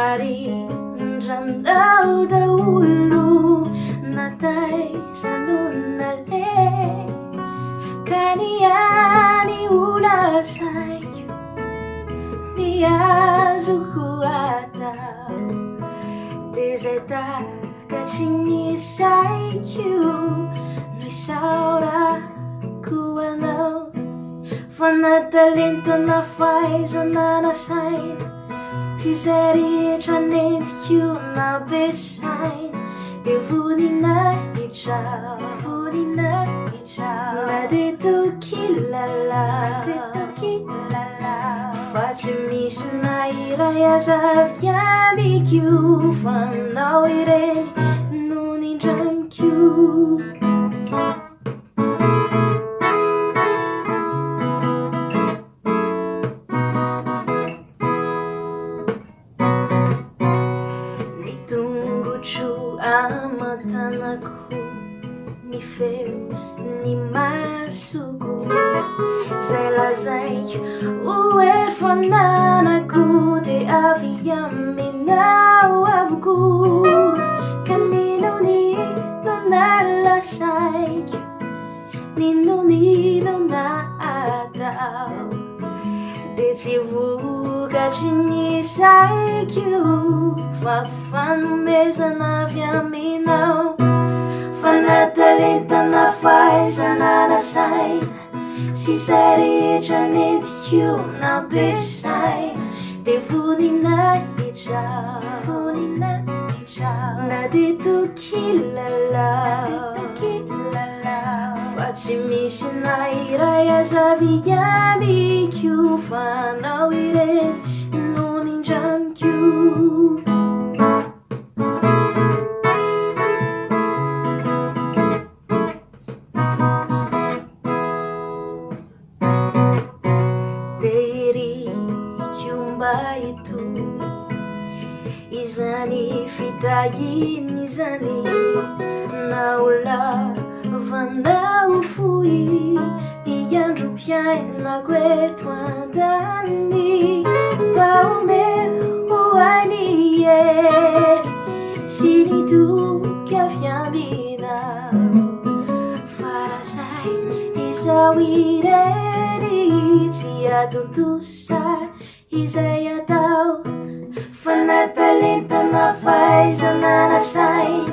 Narindran-daw dahulu natay sa nunalay Kaniyani ula sa'yo Niyazuko ataw Deseta kachingi sa'yo Nuisaura kuano Fanatalinta na faiza na nasain Tiseri you na besain Devuni na ichaw Na dito kilala Fatimisi na iraya zavya bikyu Fanao iren nuni jamkyu Amatanaku ni feu ni masuku Zelazai ue fananaku De aviaminau avuku Kanino ni nalasai Nino ni naataw De tivuga chini saiku Fafan mesa na viaminau Fanatalita na faiza na nasay Si sari janit you na besay Devuni na ichaw Na dito kilala Fatimisi na iraya zavia bikyu Fanao iren nunin jamkyu Itu izani fitayin izani naula vanda ufui iandro piain na guetwandani paume uani sini tu kafiambina farasai isawireri tiatuntusa Isaya daw Fanatalita na faiza na nasain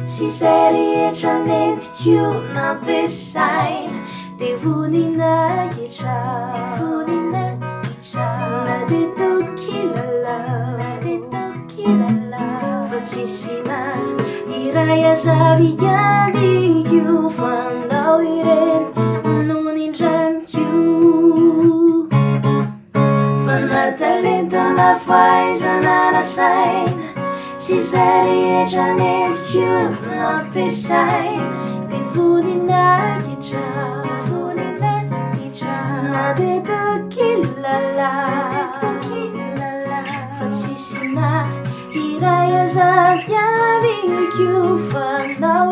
Si seri janit you na besain Devuni na ichaw Na dito kilala Fatsisina iraya sabiya bigyu Fanao iren nunin jamkyu Fanatalita na faiza na nasain Si sari janit you na besain Devuni na ichaw Na dito kilala Fatsisina iraya zavya bigyu Fanao